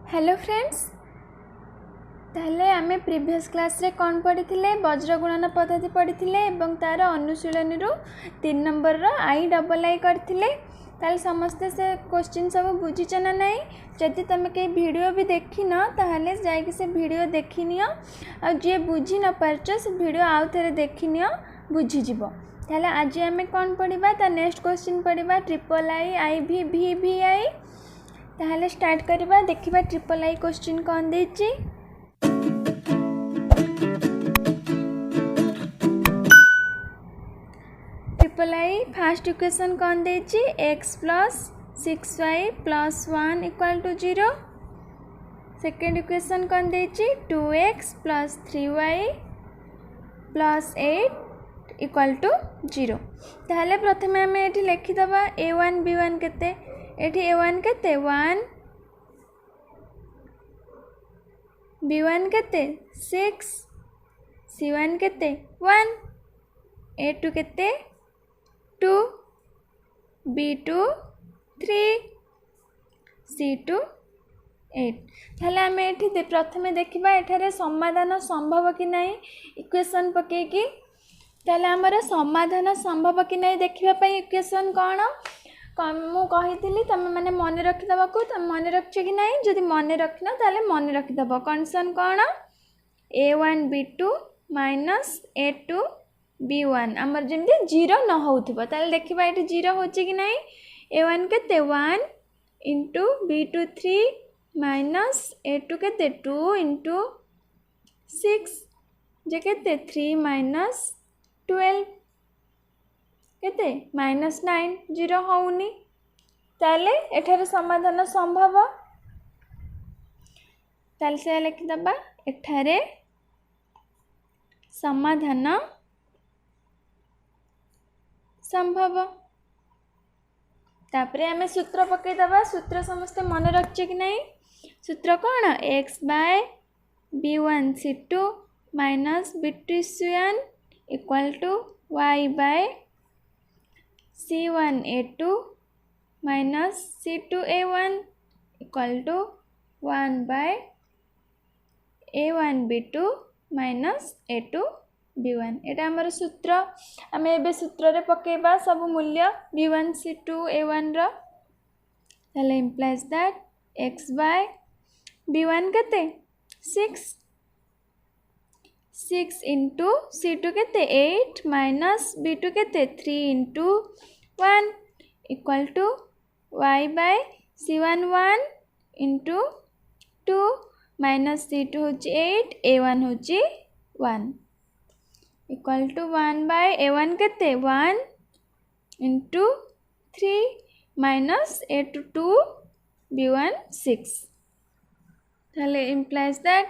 Hello friends, ताहले आमे previous class रे कौन पढ़ी वज्र गुणन पद्धति पढ़ी एवं तार अनुशीलन रु 3 नंबर रो आई डबल आई करथिले। ताहले समस्ते से क्वेश्चन सब बुझीच ना नहीं। जदि तुम कई वीडियो भी देखी न ताहले जाइए से वीडियो देखी नियो आ जे बुझी न पारछ से वीडियो आउ थे देखी नियो बुझी जीवो। ताहले आज आमे कौन पढ़िबा ता नेक्स्ट क्वेश्चन पढ़िबा ट्रिपल आई आई भी भी भी आई। ताहले स्टार्ट करबा देखिबा ट्रिपल आई क्वेश्चन कौन देछि। ट्रिपल आई फर्स्ट इक्वेशन कौन देछि x plus 6y plus 1 equal to 0। Second equation कौन देछि 2x plus 3y plus 8 equal to 0। ताहले प्रथमे आमे एठी लिखिदबा a1 b1 केते एठी a1 केते 1 b1 केते 6 c1 केते 1 a2 केते 2 b2 3 c2 8। ताहले आमे एठी प्रथमे देखिबा एठारे समाधान संभव कि नहीं इक्वेशन पकेकी। ताहले हमर समाधान संभव कि नहीं देखिबा पई इक्वेशन कौन मु कही तुम मैंने मन रखिदबा को तुम मन रख कि नहीं। जदि मन रखना ताले मन रखिदब कंडीशन कौन a1 b2 minus a2 b1 आमर जमी 0 न होथिबो। ताले देखिबा एठी 0 होची कि नहीं। a1 केते 1 इंटू b2 3 माइनस a2 केते 2 इंटू 6 जे केते 3 माइनस 12 केते माइनस 9 0 होउनी। ताले एठारे समाधान संभव। ताले से लिखिदबा एठारे समाधान संभव। तापरे आमे सूत्र पकई दबा। सूत्र समस्त मन रखचे कि नहीं। सूत्र कौन x by b1 c2 minus b2 c1 equal to y by c1 a2 minus c2 a1 equal to 1 by a1 b2 minus a2 b1। एटा हमर सूत्र आमे एबे सूत्र रे पकेबा सब मूल्य b1 c2 a1 रो। ताले implies that x by b1 केते 6 इंटू c2 केते 8 माइनस b2 केते 3 into 1 equal to y by c1 1 into 2 minus c2 होची 8 a1 होची 1 इक्वल टू 1 बाय a1 केते 1 इंटू 3 माइनस a2 2 b1 6। ताले इंप्लाइज दैट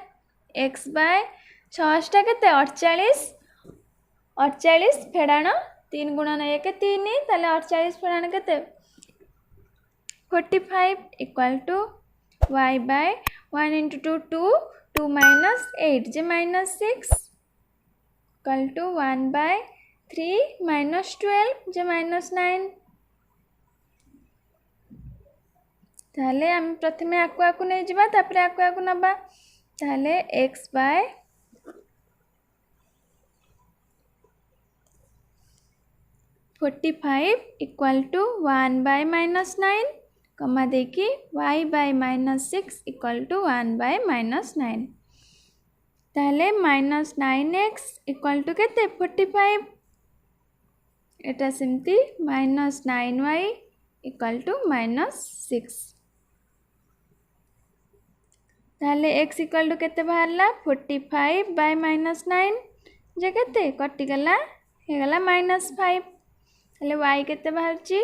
x बाय 6 केते 48 फेड़ाण 3 गुणन 1 3 ताले 48 फेड़ाण केते 45 equal to y by 1 into 2 2 minus 8 जे minus 6 equal to 1 by 3 minus 12 जे माइनस 9। ताले हम प्रथमे आकु नहीं जिबा तापरे आकु नबा। ताले x by 45 equal to 1 by minus 9 comma देखी y by minus 6 equal to 1 by minus 9। ताले माइनस 9x इक्वल टू केते 45 एटा सिमती minus 9y equal to minus 6। ताले x इक्वल टू केते बाहरला 45 बाय माइनस 9 जे केते कटि गला हे गला माइनस 5। ताले y केते बाहरची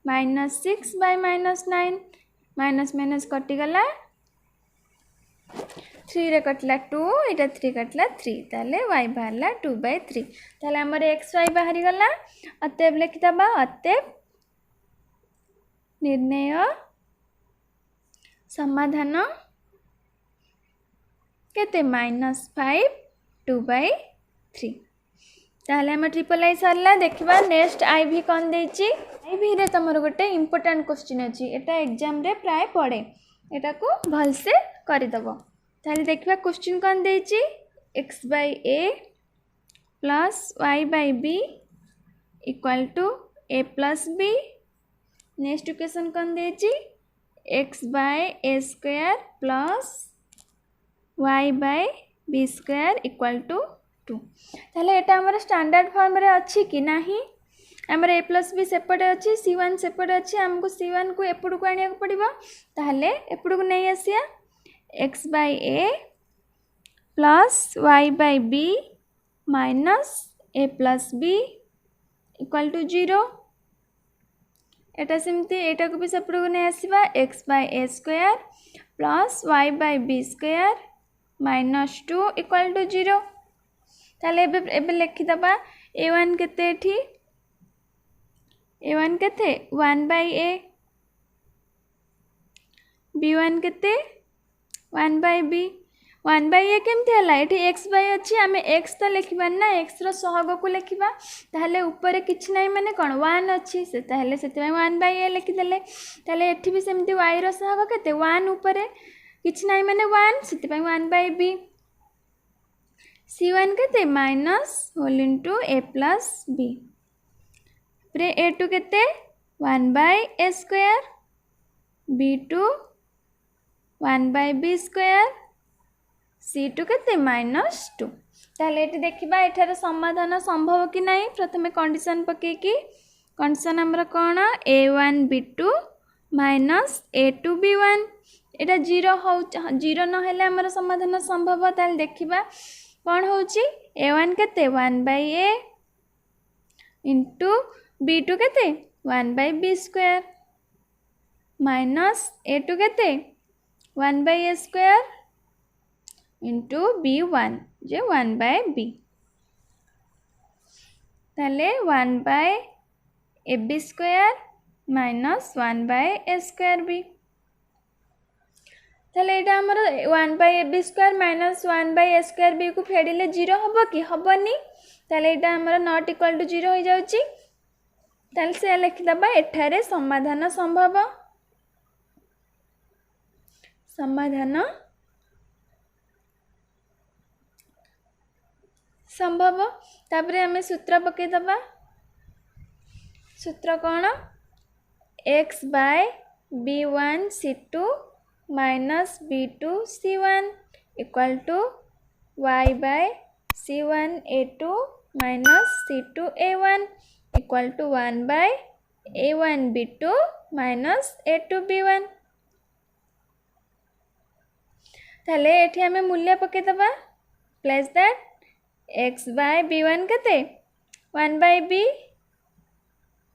minus 6 by minus 9 minus minus कटि गला 3 रे कटला 2 एटा 3 कटला 3 ताले y बाहरला 2 बाय 3। ताले हमर x y बाहरी गला। अतएव लिखिदबा अतएव निर्णय समाधान केते माइनस 5 2 बाय 3। ताहले हम ट्रिपल आई सरला। देखिबा नेक्स्ट आईवी कौन देछि। आईवी रे तमर गोटे इंपोर्टेंट क्वेश्चन अछि एटा एग्जाम रे प्राय पड़े। एटा को भल से करदब। ताहले देखिबा क्वेश्चन कौन देछि x by a plus y by b equal to a plus b। Next equation कौन देछि x by a square plus y by b square equal to 2। ताहले एटा हमर स्टैंडर्ड फॉर्म रे अछि कि नाही हमर a plus b सेपटे अछि c1 सेपटे अछि हमको c1 को एपड़ को आनिया पड़िबो। ताहले एपड़ को नै आसिया x by a plus y by b minus a plus b equal to 0। एटा सेमती एटा को भी सेपड़ को नै आसीबा x by a square plus y by b square minus 2 equal to 0। ताले एबे लिखि दबा a1 केते एठी a1 केते 1 by a b1 केते 1 by b 1 by a केमते हला एठी x by अछि हमें x तो लिखिबा ना x रो सहग को लिखिबा। ताले ऊपर किछ नै माने कोन 1 अछि से ताले सेते 1 by a लिखि देले। ताले एठी भी सेमती y रो सहग केते 1 ऊपर किछ नै माने 1 सेते 1 by b c1 केते minus whole into a plus b प्रे a2 केते 1 by a square b2 1 by b square c2 केते माइनस 2। ताले एटी देखिबा एठार समाधान संभव कि नाही प्रथमे कंडीशन पके कि कंडीशन हमर कोन a1 b2 minus a2 b1 एटा 0 हो 0 न हेले हमर समाधान संभव। ताले देखिबा कौन होची a1 केते 1 by a इंटू b2 केते 1 by b square minus a2 केते 1 by a square into b1 J 1 by b ताले 1 by ab square minus 1 by a square b। ताले एटा हमर 1 by ab square minus 1 by a square b को फेडिले 0 हबो कि हबनी। ताले एटा हमर नॉट इक्वल टू 0 हो जाउची। ताले से लिखि दबा एठारे समाधान संभव समाधान संभव। तापरे हमें सूत्र पके दबा सूत्र कोन x by b1 c2 minus b2 c1 equal to y by c1 a2 minus c2 a1 equal to 1 by a1 b2 minus a2 b1। ताले एठी हमें मूल्य पके दबा place that x by b1 केते 1 by b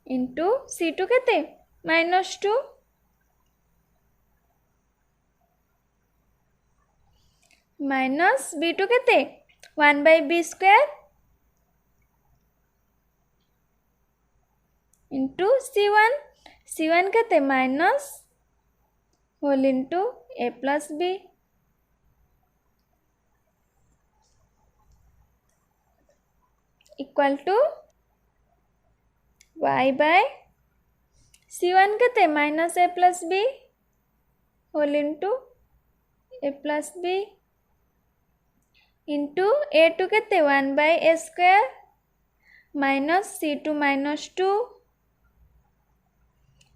इंटू c2 केते minus 2 minus b2 केते 1 by b square into c1 केते minus whole into a plus b equal to y by c1 केते minus a plus b whole into a plus b into a2 केते 1 by a square minus c2 minus 2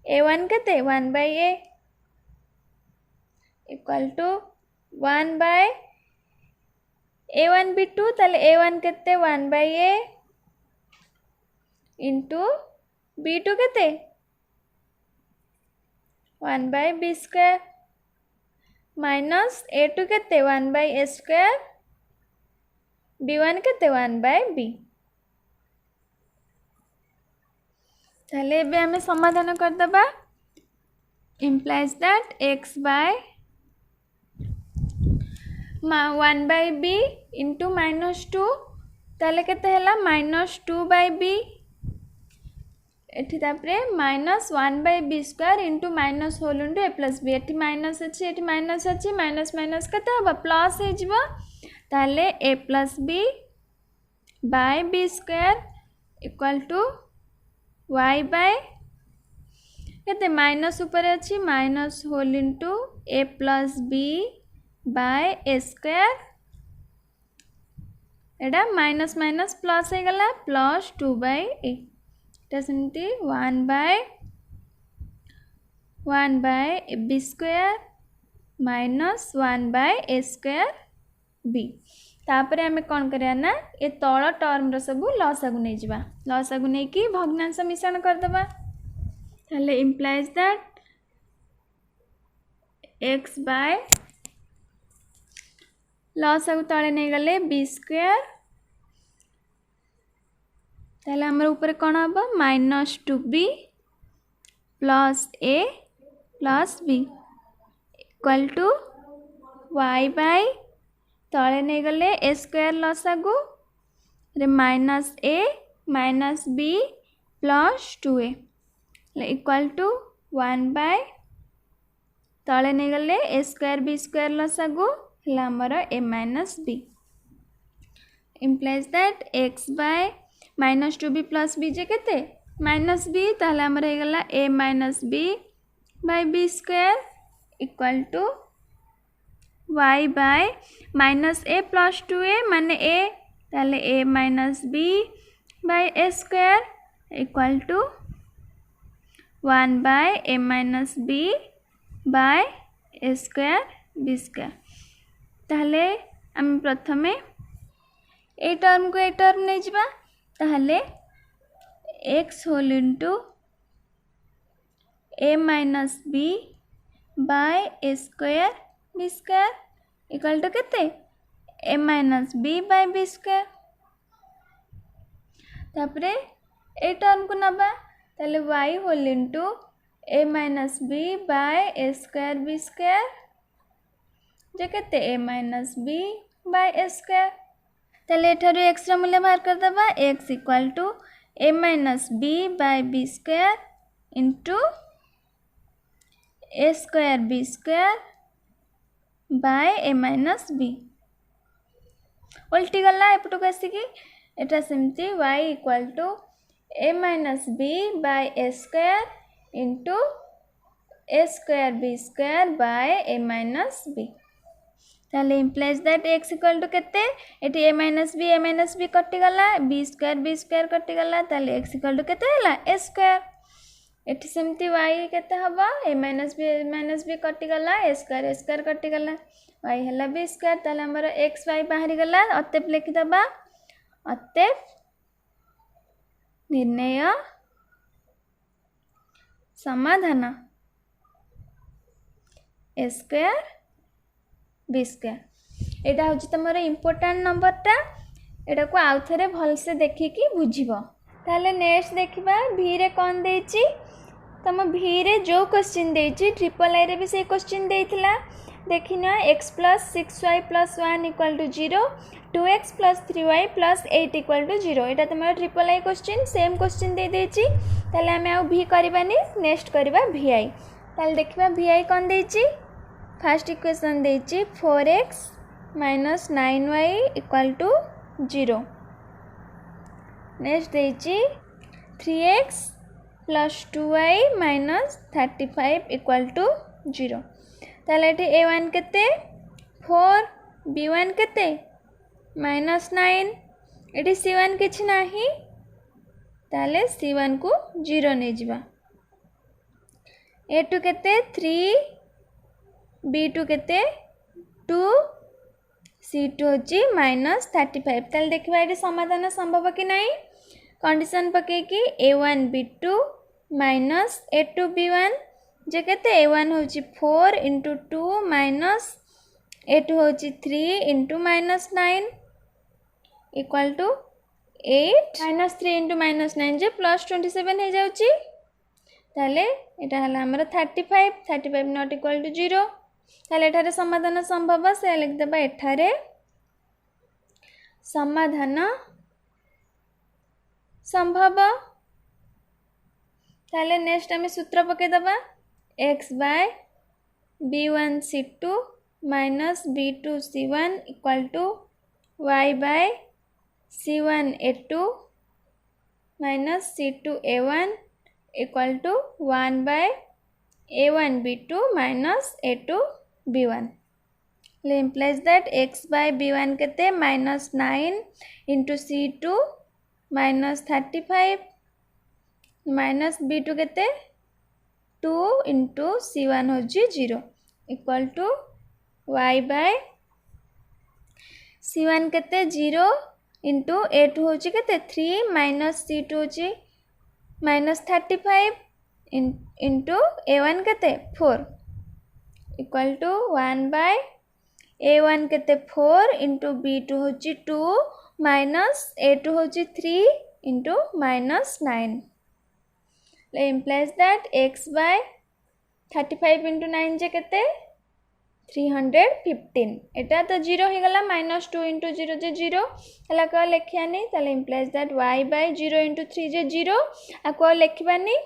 a1 केते 1 by a equal to 1 by a1 b2 ताले a1 केते 1 by a into b2 केते 1 by b square minus a2 केते 1 by a square b1 केते 1 by b। ताले एबे हमें समाधान कर दबा implies that x by 1 by b into minus 2 ताले केते हला minus 2 by b एठी तापरे minus 1 by b square into minus whole into a plus b एठी minus अछि एठी minus अछि minus minus केते हबा plus हे जिवो ताले a plus b by b square equal to y by केते माइनस ऊपर अच्छी minus whole into A plus B by A square एटा माइनस माइनस प्लस हो गला प्लस 2 बाय ए सेमती 1 by B square minus 1 by A square B तापर आम कौन करिया ना ये तल टर्म सब लसागु नहीं जावा लसागु नहीं कि भग्नांश मिश्रण करदबा ताले इम्प्लाइज दैट x बाय लसागु तले नहीं गले बी स्क्वायर ताले हमर ऊपर कौन हबो minus 2b plus a plus b equal to y by तले नहीं गले ए स्क्वायर लसागु रे minus A minus B plus 2a equal to 1 by तले नहीं गले ए स्क्वायर बी स्क्वायर लसागु हला हमर A minus B implies that x by minus 2b प्लस b जे केते माइनस बी ताहले हमर हे गला A minus B by B square equal to y by minus a plus 2a माने a ताले a minus b by A square equal to 1 by A minus b by A square B square ताहले हम प्रथमे ए term को a term नहीं जिबा ताहले x whole into A minus B by A square B square equal to केते A minus B by B square तापरे ए टर्म को नबा ताले y whole into A minus B by A square B square जे केते A minus B by A square ताले एठारु x रा मूल्य बाहर कर दबा x equal to A minus B by B square into A square B square by A minus B उल्टी गला एपटू आसिकी एटा सेमती y equal to A minus B by A square into A square B square by A minus B ताले implies that x equal to केते एटी A minus B कटि गला बी स्क्वायर कटि गला ताले x इक्वल टू केते हला ए स्क्वायर एटी सेमती y केते हबा ए माइनस बी कटि गला ए स्क्वायर कटि गला y हला बी स्क्वायर ताले हमर x y बाहरी गला अतएव लिखि दबा अतएव निर्णय समाधान ए स्क्वायर बी स्क्वायर एटा हूँ तुम इम्पोर्टाट नंबरटा एटा को आउ थे भलसे देखिकी बुझब ताले नेक्स्ट देखा भी रे कौन देची तुम भी रे जो क्वेश्चन देची ट्रिपल आई रे भी से क्वेश्चन देइथिला देखिन x plus 6y plus 1 equal to 0 2x plus 3y plus 8 equal to 0 यहाँ तुम triple I question same question दे देची ताले आमे आउ भी करबानी नेक्स्ट करबा vi ताले देखिबा vi कौन देची फर्स्ट इक्वेशन देची 4x minus 9y equal to 0 next देची 3x plus 2y minus 35 equal to 0 ताले एटी a1 केते 4 b1 केते माइनस 9 एटी c1 किछि नाही ताले c1 को 0 नहीं जिबा a2 केते 3 b2 केते 2 c2 होची माइनस 35 ताले देखिबा एटी समाधान संभव कि नहीं कंडीशन पके कि a1 b2 minus a2 b1 जे केते a1 होची 4 इंटू 2 माइनस a2 होची 3 into minus 9 equal to 8 minus 3 into minus 9 जे प्लस 27 हो जाउची ताले एटा हला हमर 35 नॉट इक्वल टू 0 ताले एठारे समाधान संभव से लिख देबा एठारे समाधान संभव ताले नेक्स्ट आमे सूत्र पके दबा x by b1 c2 minus b2 c1 equal to y by c1 a2 minus c2 a1 equal to 1/a1b2 minus a2 b1 implies that x/b1 केते -9 इंटू c2 -35 माइनस b2 केते 2 इंटू c1 हो 0 equal to y/c1 केते 0 into a2 हो केते 3 minus c2 हो -35 into a1 केते 4 equal to 1/a1 केते 4 into b2 हो 2 माइनस a2 हो 3 into -9 implies that x/35 into 9 जे केते 315 एटा तो 0 हो गला -2 इंटू 0 जे 0 हला को लेखियानी ताले implies that y/0 इंटू 3 जे 0 आको लेखिबानी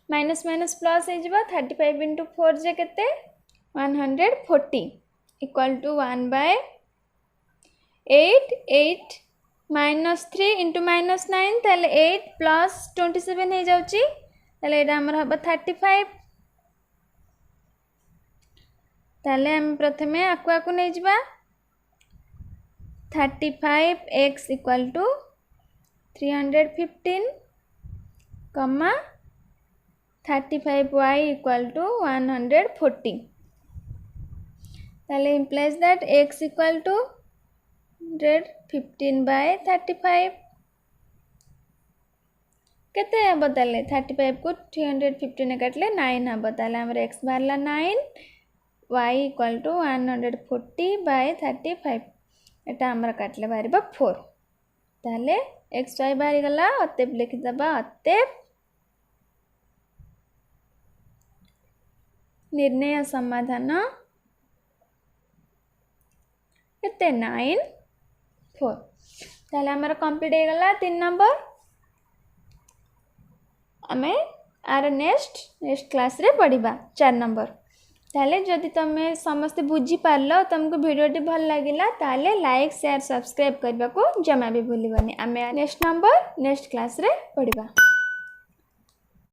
माइनस माइनस प्लस हो जबा 35 इंटू 4 जे केते 140 इक्वल टू 1/8 -3 इंटू -9 ताले 8 प्लस 27 हो जाउची ताले एटा हमर हबा 35 ताले हम प्रथमे आको नहीं जबा 35x इक्वल टू 315 कमा 35y इक्वल टू 140 ताले implies that x equal to 115/35 केते हबो ताले 35 को 315 ने काटले 9 हबो ताले हमर x बारला 9 y इक्वल टू 140/35 एटा हमर काटले बारिबा 4 ताले x y बारी गला अतेब लिखि दबा अतेब निर्णय समाधान केते 9 4 ताले हमर कंप्लीट हो गला 3 नंबर आमे आर नेक्स्ट क्लास रे पढ़िबा 4 नंबर ताले जदि तमे समस्त बुझी पारलो तुमको वीडियोटी भल लागिला ताले लाइक शेयर सब्सक्राइब करबा को जमा भी भूलिबनी आमे नेक्स्ट नंबर नेक्स्ट क्लास रे पढ़िबा।